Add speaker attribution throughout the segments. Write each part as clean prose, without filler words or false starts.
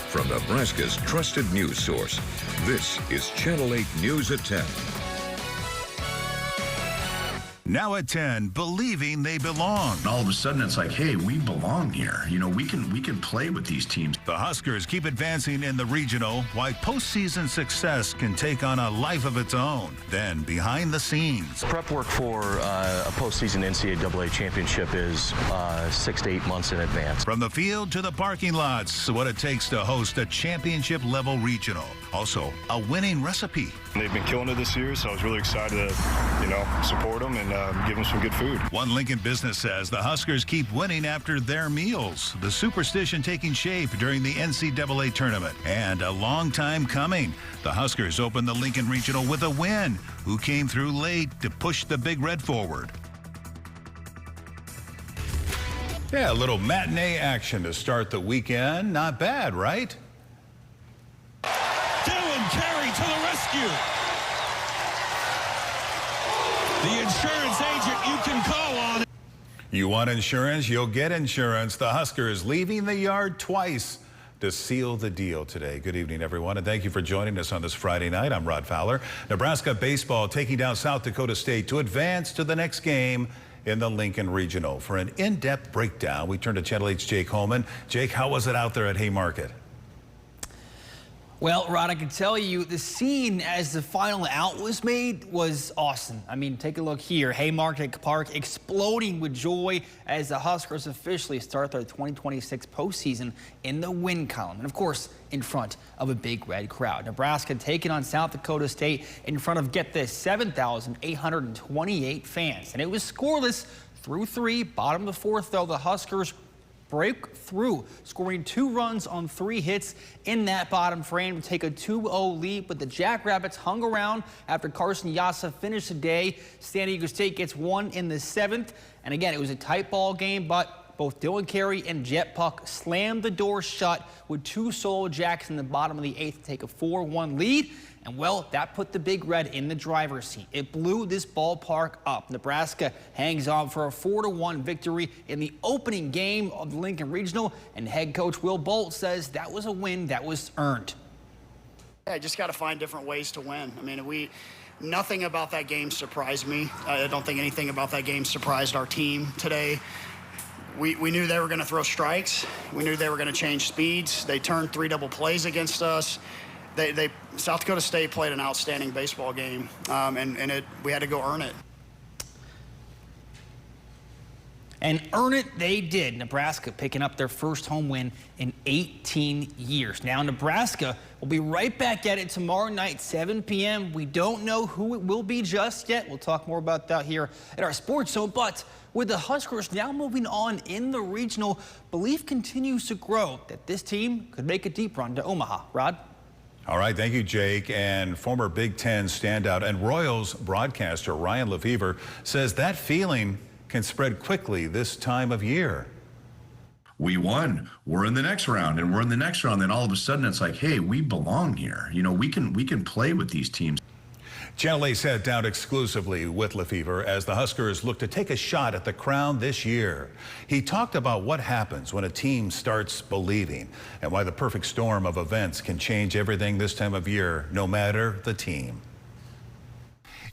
Speaker 1: from Nebraska's trusted news source. This is Channel 8 News at 10.
Speaker 2: Now at 10, believing they belong.
Speaker 3: And all of a sudden, it's like, hey, we belong here. You know, we can play with these teams.
Speaker 2: The Huskers keep advancing in the regional, while postseason success can take on a life of its own. Then, behind the scenes.
Speaker 4: Prep work for a postseason NCAA championship is 6 to 8 months in advance.
Speaker 2: From the field to the parking lots, what it takes to host a championship-level regional. Also, a winning recipe.
Speaker 5: They've been killing it this year, so I was really excited to, support them and give them some good food.
Speaker 2: One Lincoln business says the Huskers keep winning after their meals. The superstition taking shape during the NCAA tournament. And a long time coming. The Huskers opened the Lincoln Regional with a win. Who came through late to push the Big Red forward. Yeah, a little matinee action to start the weekend. Not bad, right?
Speaker 6: Carey to the rescue. The insurance agent you can call on.
Speaker 2: You want insurance? You'll get insurance. The Huskers leaving the yard twice to seal the deal today. Good evening, everyone, and thank you for joining us on this Friday night. I'm Rod Fowler. Nebraska baseball taking down South Dakota State to advance to the next game in the Lincoln Regional. For an in-depth breakdown, we turn to Channel 8's Jake Holman. Jake, how was it out there at Haymarket?
Speaker 7: Well, Rod, I can tell you the scene as the final out was made was awesome. I mean, take a look here. Haymarket Park exploding with joy as the Huskers officially start their 2026 postseason in the win column. And, of course, in front of a big red crowd. Nebraska taking on South Dakota State in front of, get this, 7,828 fans. And it was scoreless through 3. Bottom of the 4th, though, the Huskers break through, scoring 2 runs on 3 hits in that bottom frame to take a 2-0 lead, but the Jackrabbits hung around after Carson Yassa finished the day. San Diego State gets 1 in the 7th, and again, it was a tight ball game, but both Dylan Carey and Jet Puck slammed the door shut with 2 solo jacks in the bottom of the 8th to take a 4-1 lead. And, well, that put the Big Red in the driver's seat. It blew this ballpark up. Nebraska hangs on for a 4-1 victory in the opening game of the Lincoln Regional, and head coach Will Bolt says that was a win that was earned.
Speaker 8: Yeah, just got to find different ways to win. I mean, nothing about that game surprised me. I don't think anything about that game surprised our team today. We knew they were going to throw strikes. We knew they were going to change speeds. They turned 3 double plays against us. South Dakota State played an outstanding baseball game, and we had to go earn it.
Speaker 7: And earn it they did. Nebraska picking up their first home win in 18 years. Now Nebraska will be right back at it tomorrow night, 7 p.m. We don't know who it will be just yet. We'll talk more about that here at our Sports Zone. But with the Huskers now moving on in the regional, belief continues to grow that this team could make a deep run to Omaha. Rod?
Speaker 2: All right, thank you, Jake. And former Big Ten standout and Royals broadcaster Ryan Lefevre says that feeling can spread quickly this time of year.
Speaker 3: We won. We're in the next round, and we're in the next round. Then all of a sudden, it's like, hey, we belong here. You know, we can play with these teams.
Speaker 2: Channel 8 sat down exclusively with Lefevre as the Huskers look to take a shot at the crown this year. He talked about what happens when a team starts believing and why the perfect storm of events can change everything this time of year, no matter the team.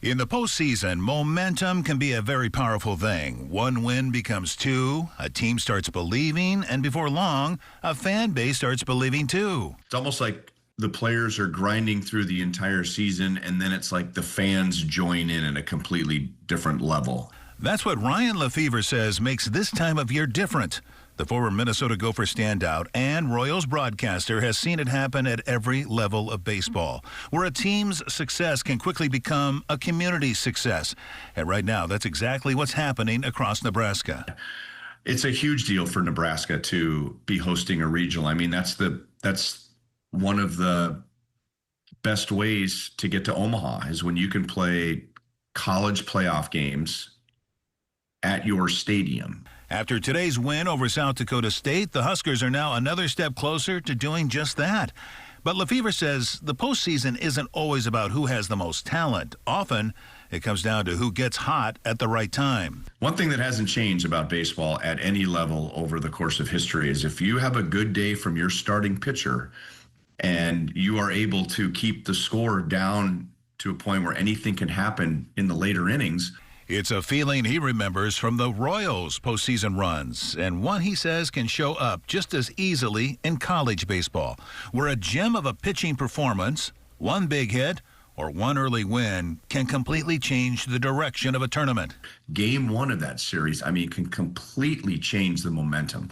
Speaker 2: In the postseason, momentum can be a very powerful thing. 1 win becomes 2, a team starts believing, and before long, a fan base starts believing too.
Speaker 3: It's almost like the players are grinding through the entire season, and then it's like the fans join in at a completely different level.
Speaker 2: That's what Ryan Lefevre says makes this time of year different. The former Minnesota Gopher standout and Royals broadcaster has seen it happen at every level of baseball, where a team's success can quickly become a community success. And right now, that's exactly what's happening across Nebraska.
Speaker 3: It's a huge deal for Nebraska to be hosting a regional. I mean, that's one of the best ways to get to Omaha is when you can play college playoff games at your stadium.
Speaker 2: After today's win over South Dakota State, the Huskers are now another step closer to doing just that. But Lefevre says the postseason isn't always about who has the most talent. Often, It comes down to who gets hot at the right time.
Speaker 3: One thing that hasn't changed about baseball at any level over the course of history is if you have a good day from your starting pitcher and you are able to keep the score down to a point where anything can happen in the later innings.
Speaker 2: It's a feeling he remembers from the Royals' postseason runs, and one he says can show up just as easily in college baseball, where a gem of a pitching performance, one big hit, or one early win can completely change the direction of a tournament.
Speaker 3: Game one of that series, can completely change the momentum.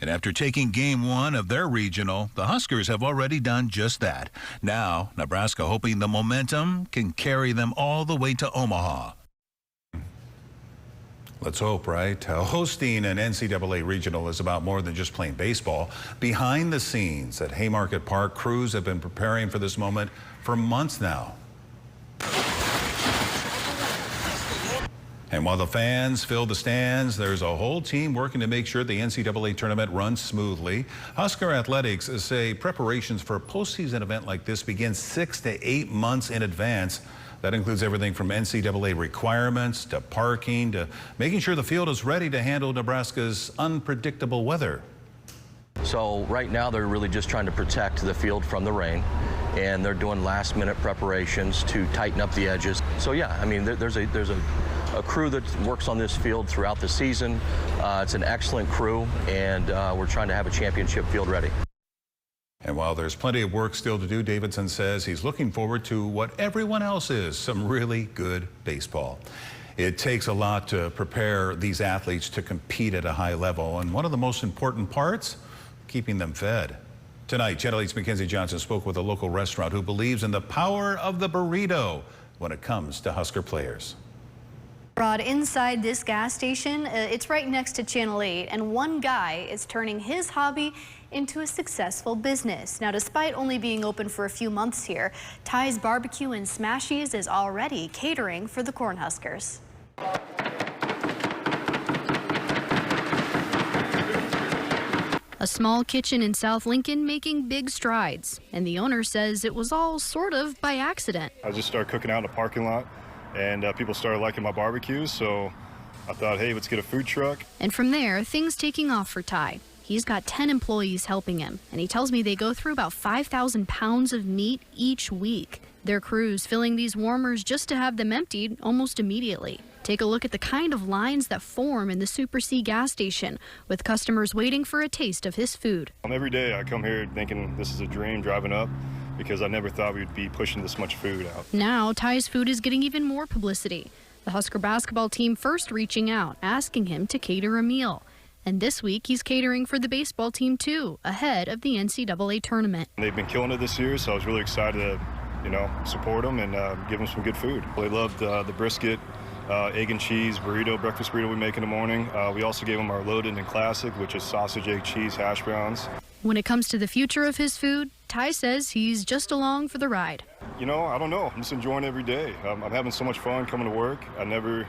Speaker 2: And after taking game one of their regional, the Huskers have already done just that. Now, Nebraska hoping the momentum can carry them all the way to Omaha. Let's hope, right? Hosting an NCAA regional is about more than just playing baseball. Behind the scenes at Haymarket Park, crews have been preparing for this moment for months now. And while the fans fill the stands, there's a whole team working to make sure the NCAA tournament runs smoothly. Husker Athletics say preparations for a postseason event like this begin 6 to 8 months in advance. That includes everything from NCAA requirements to parking to making sure the field is ready to handle Nebraska's unpredictable weather.
Speaker 4: So right now they're really just trying to protect the field from the rain, and they're doing last-minute preparations to tighten up the edges. So yeah, there's a crew that works on this field throughout the season. It's an excellent crew, and we're trying to have a championship field ready.
Speaker 2: And while there's plenty of work still to do, Davidson says he's looking forward to what everyone else is, some really good baseball. It takes a lot to prepare these athletes to compete at a high level, and one of the most important parts, keeping them fed. Tonight, Channel 8's Mackenzie Johnson spoke with a local restaurant who believes in the power of the burrito when it comes to Husker players.
Speaker 9: Rod, inside this gas station, it's right next to Channel 8, and one guy is turning his hobby into a successful business. Now, despite only being open for a few months here, Ty's Barbecue and Smashies is already catering for the Cornhuskers. A small kitchen in South Lincoln making big strides, and the owner says it was all sort of by accident.
Speaker 5: I just started cooking out in the parking lot, and people started liking my barbecues, so I thought, hey, let's get a food truck.
Speaker 9: And from there, things taking off for Ty. He's got 10 employees helping him, and he tells me they go through about 5,000 pounds of meat each week. Their crews filling these warmers just to have them emptied almost immediately. Take a look at the kind of lines that form in the Super C gas station, with customers waiting for a taste of his food.
Speaker 5: Every day I come here thinking this is a dream driving up, because I never thought we'd be pushing this much food out.
Speaker 9: Now, Ty's food is getting even more publicity. The Husker basketball team first reaching out, asking him to cater a meal. And this week, he's catering for the baseball team, too, ahead of the NCAA tournament.
Speaker 5: They've been killing it this year, so I was really excited to, support them and give them some good food. They loved the brisket, egg and cheese burrito, breakfast burrito we make in the morning. We also gave them our loaded and classic, which is sausage, egg, cheese, hash browns.
Speaker 9: When it comes to the future of his food, Ty says he's just along for the ride.
Speaker 5: I don't know. I'm just enjoying every day. I'm having so much fun coming to work. I never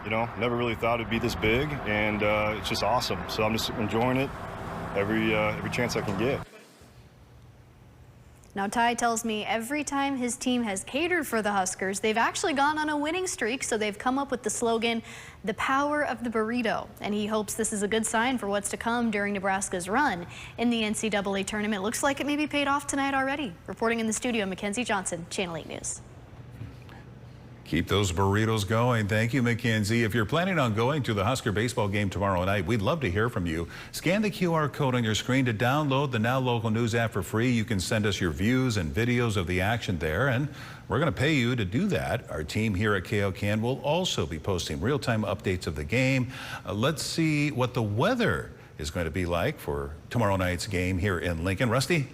Speaker 5: really thought it'd be this big, and it's just awesome. So I'm just enjoying it every chance I can get.
Speaker 9: Now, Ty tells me every time his team has catered for the Huskers, they've actually gone on a winning streak, so they've come up with the slogan, the power of the burrito. And he hopes this is a good sign for what's to come during Nebraska's run in the NCAA tournament. Looks like it may be paid off tonight already. Reporting in the studio, Mackenzie Johnson, Channel 8 News.
Speaker 2: Keep those burritos going. Thank you, Mackenzie. If you're planning on going to the Husker baseball game tomorrow night, we'd love to hear from you. Scan the QR code on your screen to download the Now Local News app for free. You can send us your views and videos of the action there, and we're going to pay you to do that. Our team here at KOCAN will also be posting real-time updates of the game. Let's see what the weather is going to be like for tomorrow night's game here in Lincoln. Rusty?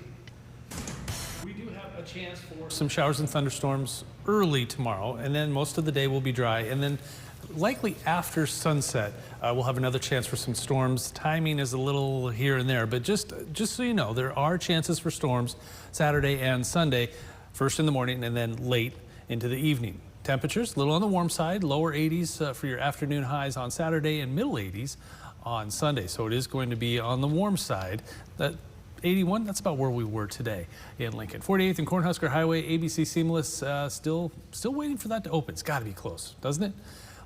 Speaker 10: We do have a chance for some showers and thunderstorms early tomorrow, and then most of the day will be dry, and then likely after sunset we'll have another chance for some storms. Timing is a little here and there, but just so you know, there are chances for storms Saturday and Sunday, first in the morning and then late into the evening. Temperatures a little on the warm side, lower 80s for your afternoon highs on Saturday and middle 80s on Sunday, so it is going to be on the warm side. That 81, that's about where we were today in Lincoln. 48th and Cornhusker Highway, ABC Seamless, still waiting for that to open. It's got to be close, doesn't it?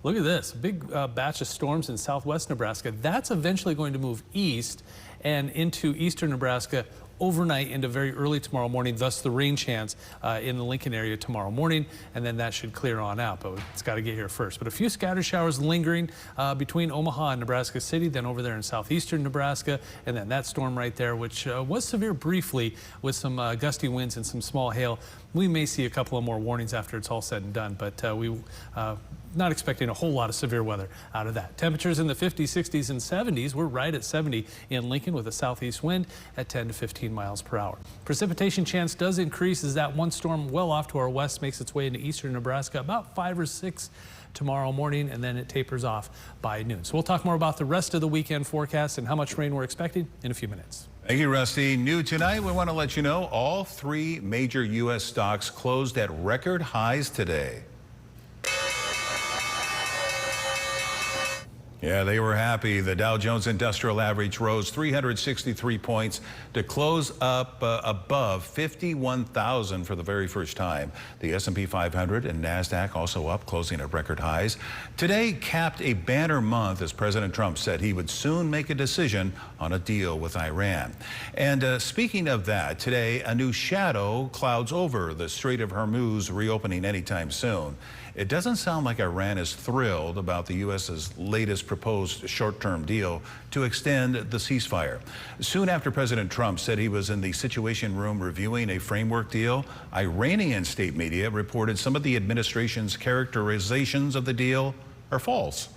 Speaker 10: Look at this, a big batch of storms in southwest Nebraska. That's eventually going to move east and into eastern Nebraska overnight into very early tomorrow morning, thus the rain chance in the Lincoln area tomorrow morning, and then that should clear on out, but it's got to get here first. But a few scattered showers lingering between Omaha and Nebraska City, then over there in southeastern Nebraska, and then that storm right there, which was severe briefly with some gusty winds and some small hail. We may see a couple of more warnings after it's all said and done, but we not expecting a whole lot of severe weather out of that. Temperatures in the 50s, 60s, and 70s. We're right at 70 in Lincoln with a southeast wind at 10 to 15 miles per hour. Precipitation chance does increase as that one storm well off to our west makes its way into eastern Nebraska, about 5 or 6 tomorrow morning, and then it tapers off by noon. So we'll talk more about the rest of the weekend forecast and how much rain we're expecting in a few minutes.
Speaker 2: Thank you, Rusty. New tonight, we want to let you know all 3 major U.S. stocks closed at record highs today. Yeah, they were happy. The Dow Jones Industrial Average rose 363 points to close up above 51,000 for the very first time. The S&P 500 and NASDAQ also up, closing at record highs. Today capped a banner month as President Trump said he would soon make a decision on a deal with Iran. And speaking of that, today a new shadow clouds over the Strait of Hormuz reopening anytime soon. It doesn't sound like Iran is thrilled about the U.S.'s latest proposed short-term deal to extend the ceasefire. Soon after President Trump said he was in the Situation Room reviewing a framework deal, Iranian state media reported some of the administration's characterizations of the deal are false.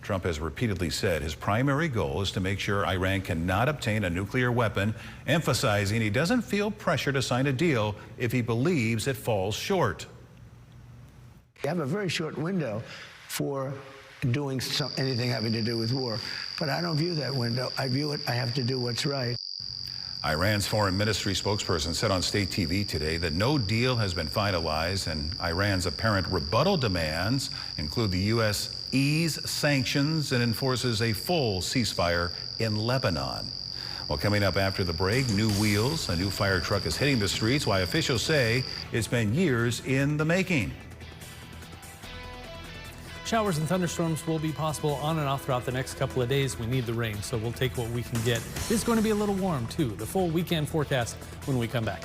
Speaker 2: Trump has repeatedly said his primary goal is to make sure Iran cannot obtain a nuclear weapon, emphasizing he doesn't feel pressure to sign a deal if he believes it falls short.
Speaker 11: You have a very short window for doing anything having to do with war. But I don't view that window. I view it, I have to do what's right.
Speaker 2: Iran's foreign ministry spokesperson said on state TV today that no deal has been finalized, and Iran's apparent rebuttal demands include the U.S. ease sanctions and enforces a full ceasefire in Lebanon. Well, coming up after the break, new wheels. A new fire truck is hitting the streets, while officials say it's been years in the making.
Speaker 10: Showers and thunderstorms will be possible on and off throughout the next couple of days. We need the rain, so we'll take what we can get. It's going to be a little warm, too. The full weekend forecast when we come back.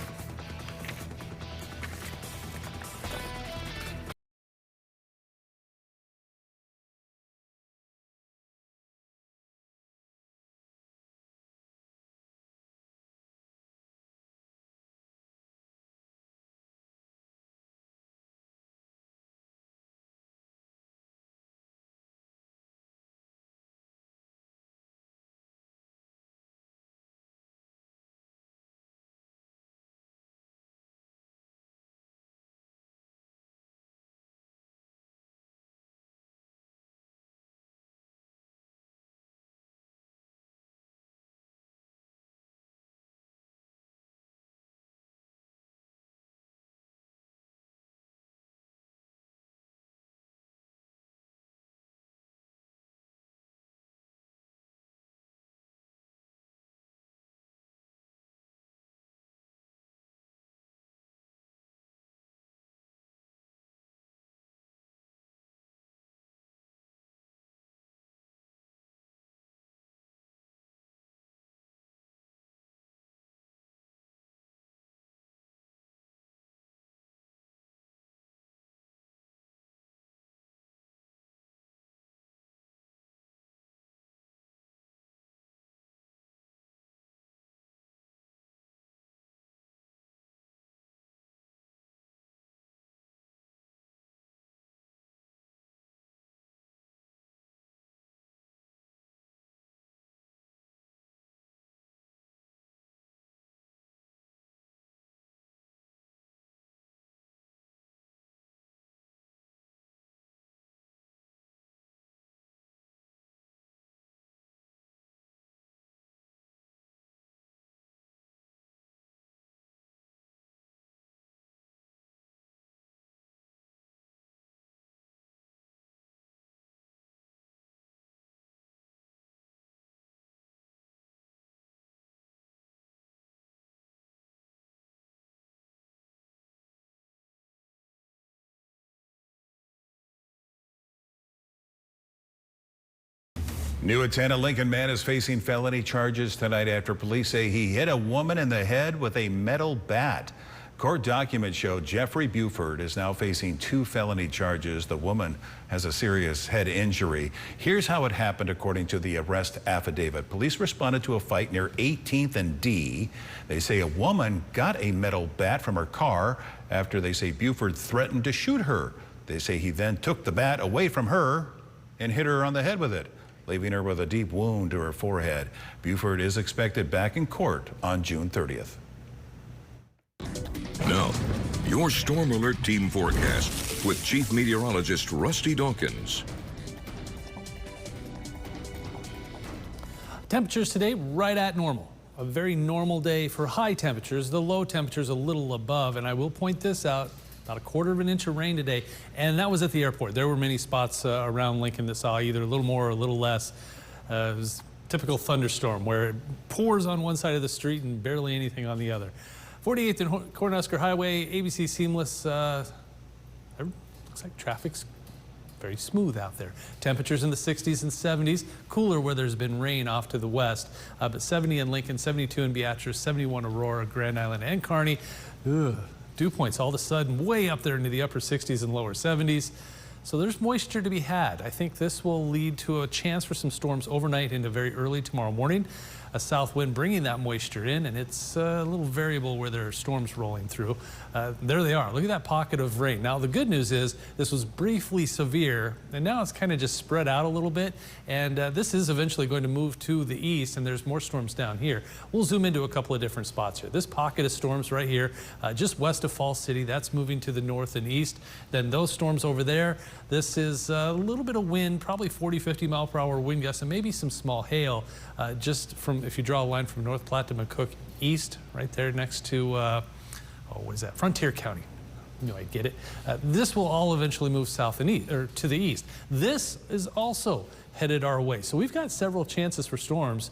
Speaker 2: New Atlanta Lincoln man is facing felony charges tonight after police say he hit a woman in the head with a metal bat. Court documents show Jeffrey Buford is now facing 2 felony charges. The woman has a serious head injury. Here's how it happened according to the arrest affidavit. Police responded to a fight near 18th and D. They say a woman got a metal bat from her car after they say Buford threatened to shoot her. They say he then took the bat away from her and hit her on the head with it, leaving her with a deep wound to her forehead. Buford is expected back in court on June 30th.
Speaker 1: Now, your Storm Alert Team forecast with Chief Meteorologist Rusty Dawkins.
Speaker 10: Temperatures today right at normal. A very normal day for high temperatures. The low temperatures a little above, and I will point this out. About 1/4 inch of rain today, and that was at the airport. There were many spots around Lincoln that saw either a little more or a little less. It was a typical thunderstorm where it pours on one side of the street and barely anything on the other. 48th and Cornhusker Highway, ABC seamless. Looks like traffic's very smooth out there. Temperatures in the 60s and 70s, cooler where there's been rain off to the west, but 70 in Lincoln, 72 in Beatrice, 71 Aurora, Grand Island, and Kearney. Dew points all of a sudden way up there into the upper 60s and lower 70s. So there's moisture to be had. I think this will lead to a chance for some storms overnight into very early tomorrow morning. A south wind bringing that moisture in, and it's a little variable where there are storms rolling through. There they are. Look at that pocket of rain. Now, the good news is this was briefly severe, and now it's kind of just spread out a little bit, and this is eventually going to move to the east, and there's more storms down here. We'll zoom into a couple of different spots here. This pocket of storms right here, just west of Falls City, that's moving to the north and east. Then those storms over there, this is a little bit of wind, probably 40, 50 mile per hour wind gusts, and maybe some small hail just from, if you draw a line from North Platte to McCook east, right there next to, what is that, Frontier County. You know, I get it. This will all eventually move south and east, or to the east. This is also headed our way. So we've got several chances for storms,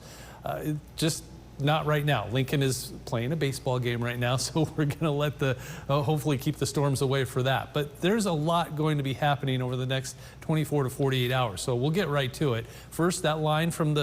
Speaker 10: just not right now. Lincoln is playing a baseball game right now, so we're going to let the, hopefully keep the storms away for that. But there's a lot going to be happening over the next 24 to 48 hours. So we'll get right to it. First, that line from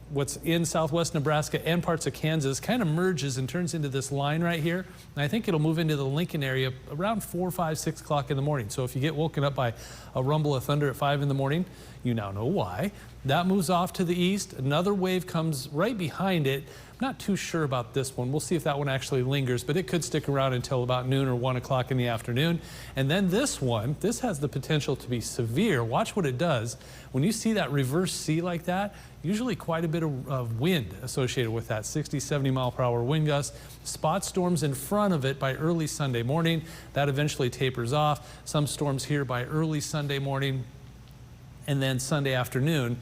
Speaker 10: what's in southwest Nebraska and parts of Kansas kind of merges and turns into this line right here. And I think it'll move into the Lincoln area around 4, 5, 6 o'clock in the morning. So if you get woken up by a rumble of thunder at 5 in the morning, you now know why. That moves off to the east. Another wave comes right behind it. I'm not too sure about this one. We'll see if that one actually lingers, but it could stick around until about noon or 1 o'clock in the afternoon. And then this one, this has the potential to be severe. Watch what it does. When you see that reverse C like that, usually quite a bit of wind associated with that, 60, 70 mile per hour wind gusts. Spot storms in front of it by early Sunday morning. That eventually tapers off. Some storms here by early Sunday morning. And then Sunday afternoon,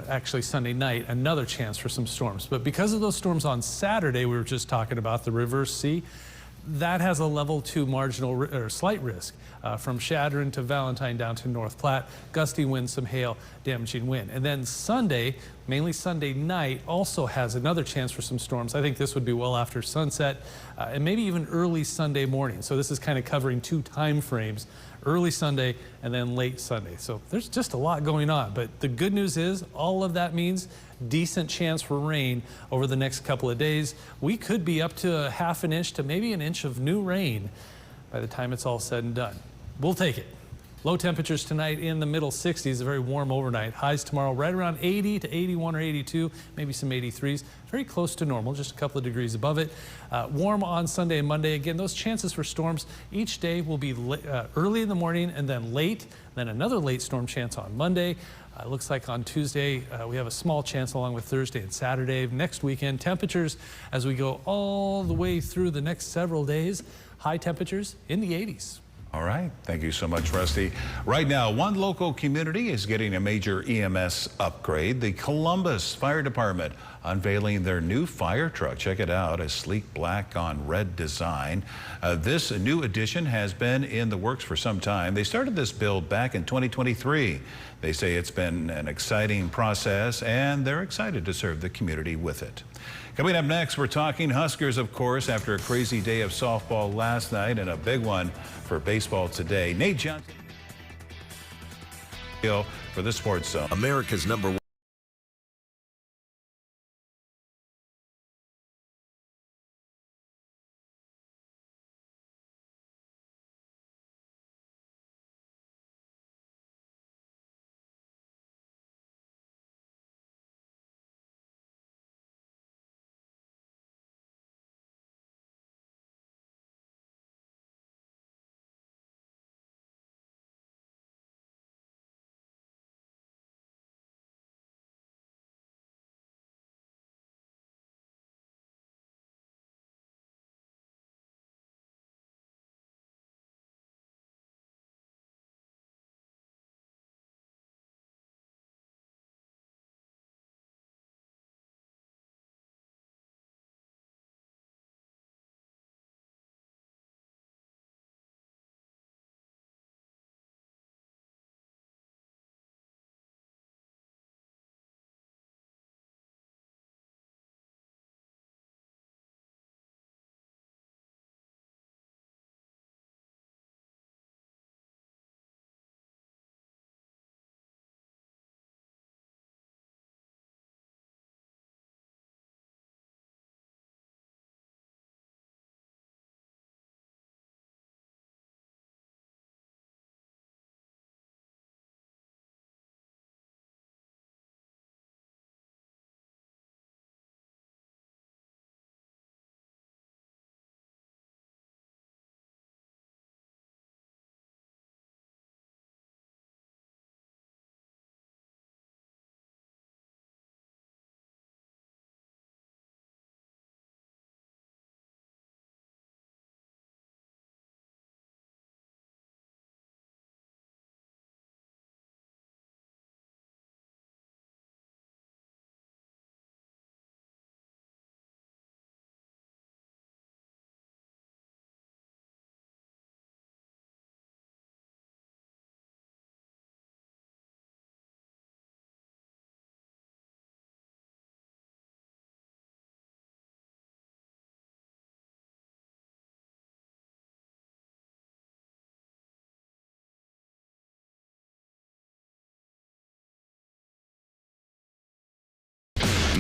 Speaker 10: actually Sunday night, another chance for some storms. But because of those storms on Saturday, we were just talking about the reverse C, that has a level 2 marginal or slight risk from Chadron to Valentine down to North Platte. Gusty winds, some hail, damaging wind. And then Sunday, mainly Sunday night, also has another chance for some storms. I think this would be well after sunset and maybe even early Sunday morning. So this is kind of covering 2 time frames, early Sunday and then late Sunday. So there's just a lot going on. But the good news is all of that means decent chance for rain over the next couple of days. We could be up to a ½ an inch to maybe an inch of new rain by the time it's all said and done. We'll take it. Low temperatures tonight in the middle 60s, a very warm overnight. Highs tomorrow right around 80 to 81 or 82, maybe some 83s. Very close to normal, just a couple of degrees above it. Warm on Sunday and Monday. Again, those chances for storms each day will be early in the morning and then late, then another late storm chance on Monday. Looks like on Tuesday we have a small chance along with Thursday and Saturday. Next weekend, temperatures as we go all the way through the next several days, high temperatures in the 80s.
Speaker 2: All right. Thank you so much, Rusty. Right now, one local community is getting a major EMS upgrade. The Columbus Fire Department unveiling their new fire truck. Check it out, a sleek black on red design. This new addition has been in the works for some time. They started this build back in 2023. They say it's been an exciting process, and they're excited to serve the community with it. Coming up next, we're talking Huskers, of course, after a crazy day of softball last night and a big one for baseball today. Nate Johnson for the Sports Zone.
Speaker 12: America's #1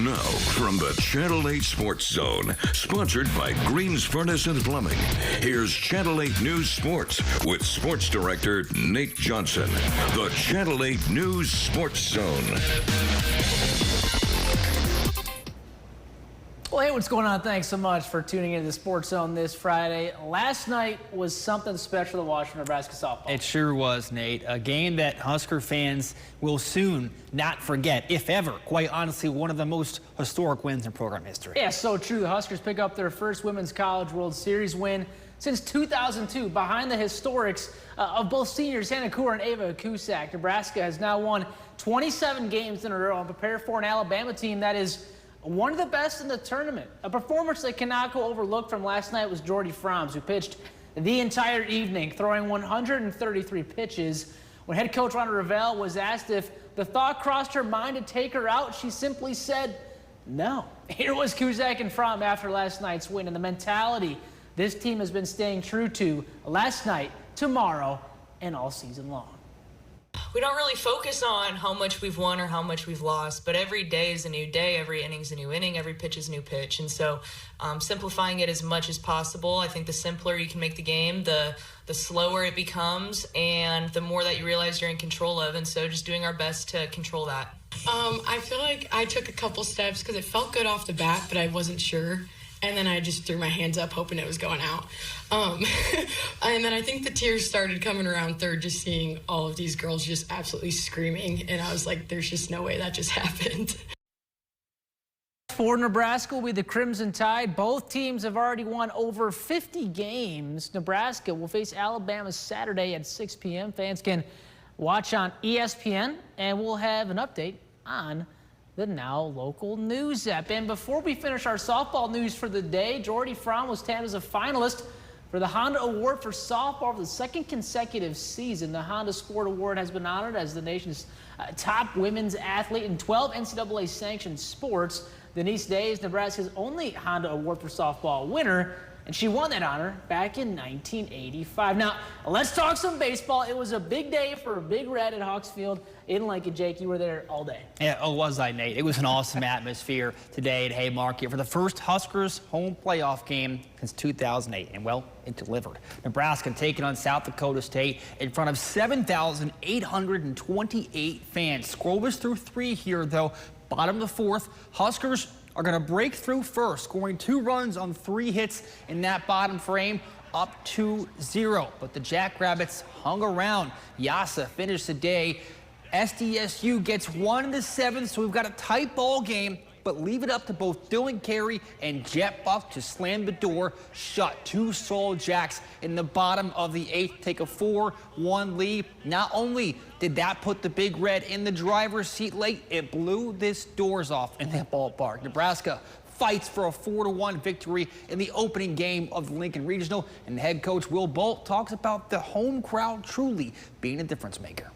Speaker 1: Now, from the Channel 8 Sports Zone, sponsored by Green's Furnace and Plumbing, here's Channel 8 News Sports with Sports Director Nate Johnson. The Channel 8 News Sports Zone.
Speaker 12: Well, hey, what's going on? Thanks so much for tuning into the Sports Zone this Friday. Last night was something special to watch for Nebraska softball.
Speaker 7: It sure was, Nate. A game that Husker fans will soon not forget, if ever. Quite honestly, one of the most historic wins in program history.
Speaker 12: Yeah, so true. The Huskers pick up their first Women's College World Series win since 2002, behind the historics of both seniors Hannah Coor and Ava Cusack. Nebraska has now won 27 games in a row and prepare for an Alabama team that is one of the best in the tournament. A performance that cannot go overlooked from last night was Jordy Fromms, who pitched the entire evening, throwing 133 pitches. When head coach Rhonda Revelle was asked if the thought crossed her mind to take her out, she simply said no. Here was Cusack and Fromm after last night's win, and the mentality this team has been staying true to last night, tomorrow, and all season long.
Speaker 13: We don't really focus on how much we've won or how much we've lost, but every day is a new day, every inning's a new inning, every pitch is a new pitch. And so simplifying it as much as possible. I think the simpler you can make the game, the slower it becomes, and the more that you realize you're in control of. And so just doing our best to control that.
Speaker 14: I feel like I took a couple steps because it felt good off the bat, but I wasn't sure. And then I just threw my hands up hoping it was going out. And then I think the tears started coming around third, just seeing all of these girls just absolutely screaming. And I was like, there's just no way that just happened.
Speaker 12: For Nebraska will be the Crimson Tide. Both teams have already won over 50 games. Nebraska will face Alabama Saturday at 6 p.m. Fans can watch on ESPN, and we'll have an update on the now local news app. And before we finish our softball news for the day, Jordy Fromm was tabbed as a finalist for the Honda Award for softball for the second consecutive season. The Honda Sport Award has been honored as the nation's top women's athlete in 12 NCAA sanctioned sports. Denise Day is Nebraska's only Honda Award for softball winner, and she won that honor back in 1985. Now, let's talk some baseball. It was a big day for Big Red at Hawks Field in Lincoln. Jake, you were there all day.
Speaker 7: Yeah, oh, was I, Nate? It was an awesome atmosphere today at Haymarket for the first Huskers home playoff game since 2008. And, well, it delivered. Nebraska taking on South Dakota State in front of 7,828 fans. Scrollers through three here, though. Bottom of the fourth, Huskers are going to break through first, scoring 2 runs on 3 hits in that bottom frame, up 2-0. But the Jackrabbits hung around. Yasa finished the day. SDSU gets 1 in the 7th, so we've got a tight ball game, but leave it up to both Dylan Carey and Jet Buck to slam the door shut. 2 solid Jacks in the bottom of the 8th take a 4-1 lead. Not only did that put the Big Red in the driver's seat late, it blew this doors off in that ballpark. Nebraska fights for a 4-1 victory in the opening game of the Lincoln Regional, and head coach Will Bolt talks about the home crowd truly being a difference maker.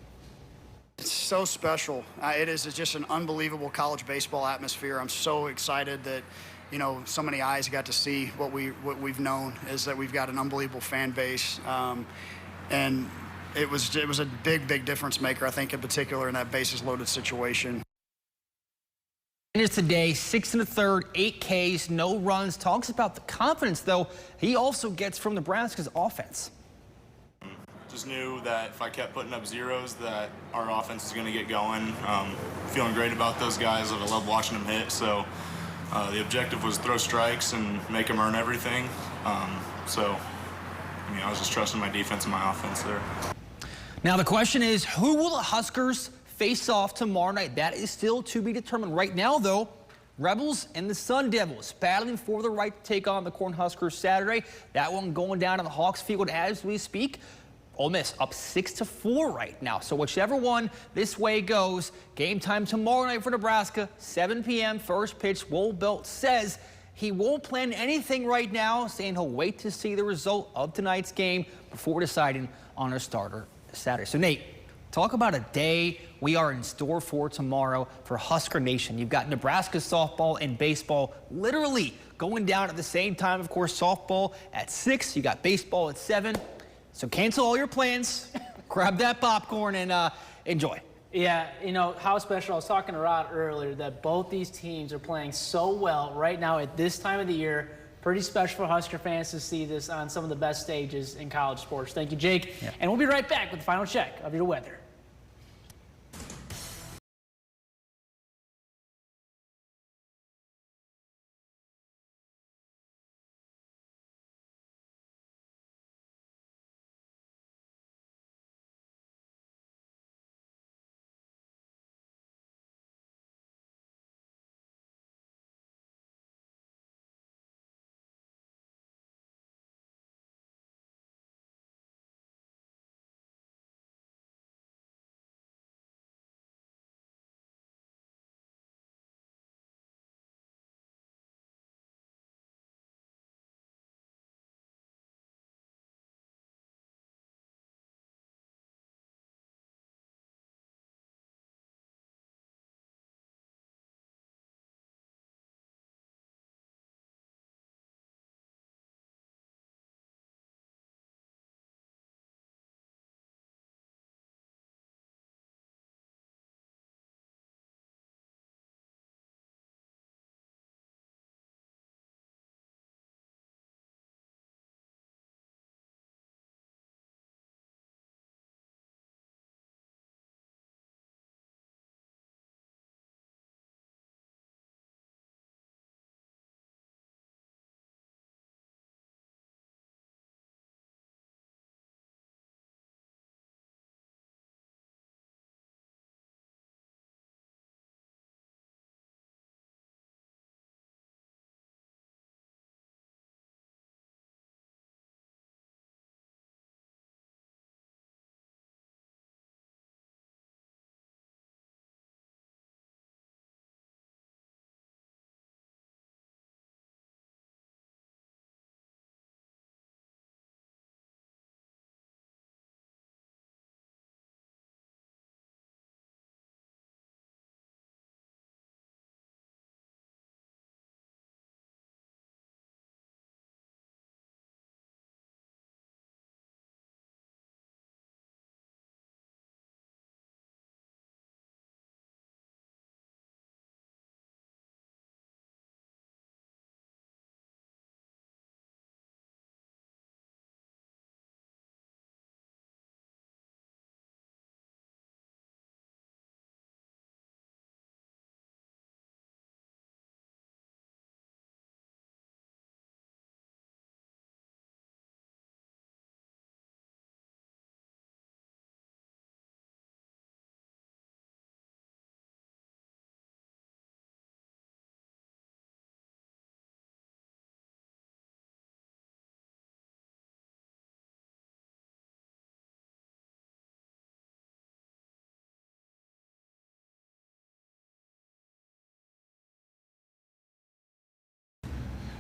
Speaker 8: It's so special. It is just an unbelievable college baseball atmosphere. I'm so excited that, you know, so many eyes got to see what we've known is that we've got an unbelievable fan base, and it was a big difference maker, I think, in particular in that bases loaded situation.
Speaker 7: It's today, 6 1/3, 8 Ks, no runs. Talks about the confidence, though, he also gets from Nebraska's offense.
Speaker 15: Just knew that if I kept putting up zeros that our offense is going to get going. Feeling great about those guys. I love watching them hit. So the objective was throw strikes and make them earn everything. So, I mean, I was just trusting my defense and my offense there.
Speaker 7: Now the question is, who will the Huskers face off tomorrow night? That is still to be determined. Right now, though, Rebels and the Sun Devils battling for the right to take on the Cornhuskers Saturday. That one going down on the Hawks field as we speak. Ole Miss up 6-4 right now. So whichever one this way goes, game time tomorrow night for Nebraska, 7 p.m. first pitch. Will Bolt says he won't plan anything right now, saying he'll wait to see the result of tonight's game before deciding on a starter Saturday. So Nate, talk about a day we are in store for tomorrow for Husker Nation. You've got Nebraska softball and baseball literally going down at the same time. Of course, softball at 6. You got baseball at 7. So cancel all your plans, grab that popcorn, and enjoy.
Speaker 12: Yeah, you know, how special. I was talking to Rod earlier that both these teams are playing so well right now at this time of the year. Pretty special for Husker fans to see this on some of the best stages in college sports. Thank you, Jake.
Speaker 7: Yeah.
Speaker 12: And we'll be right back with the final check of your weather.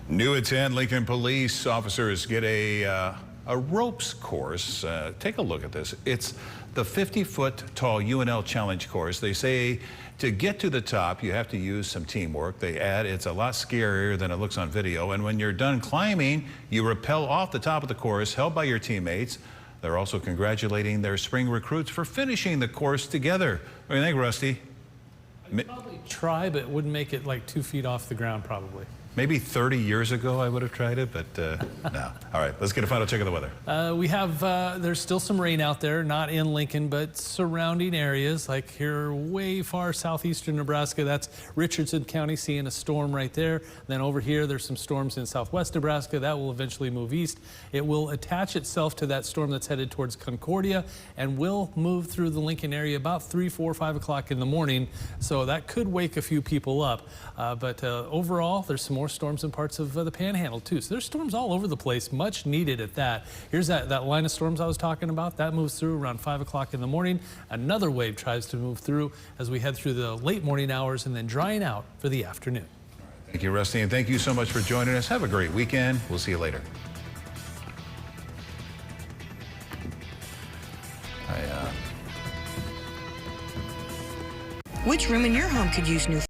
Speaker 2: New at 10, Lincoln police officers get a ropes course. Take a look at this. It's the 50-foot tall UNL Challenge course. They say to get to the top, you have to use some teamwork. They add it's a lot scarier than it looks on video. And when you're done climbing, you rappel off the top of the course, held by your teammates. They're also congratulating their spring recruits for finishing the course together. What do you think, Rusty?
Speaker 10: I'd probably try, but it wouldn't make it like 2 feet off the ground, probably.
Speaker 2: Maybe 30 years ago I would have tried it, but no. All right, let's get a final check of the weather.
Speaker 10: We have, there's still some rain out there, not in Lincoln, but surrounding areas like here way far southeastern Nebraska. That's Richardson County, seeing a storm right there. Then over here, there's some storms in southwest Nebraska. That will eventually move east. It will attach itself to that storm that's headed towards Concordia and will move through the Lincoln area about 3, 4, 5 o'clock in the morning. So that could wake a few people up. But overall, there's some more storms in parts of the Panhandle too. So there's storms all over the place, much needed at that. Here's that line of storms I was talking about. That moves through around 5 o'clock in the morning. Another wave tries to move through as we head through the late morning hours and then drying out for the afternoon.
Speaker 2: Thank you, Rusty, and thank you so much for joining us. Have a great weekend. We'll see you later.
Speaker 16: Which room in your home could use new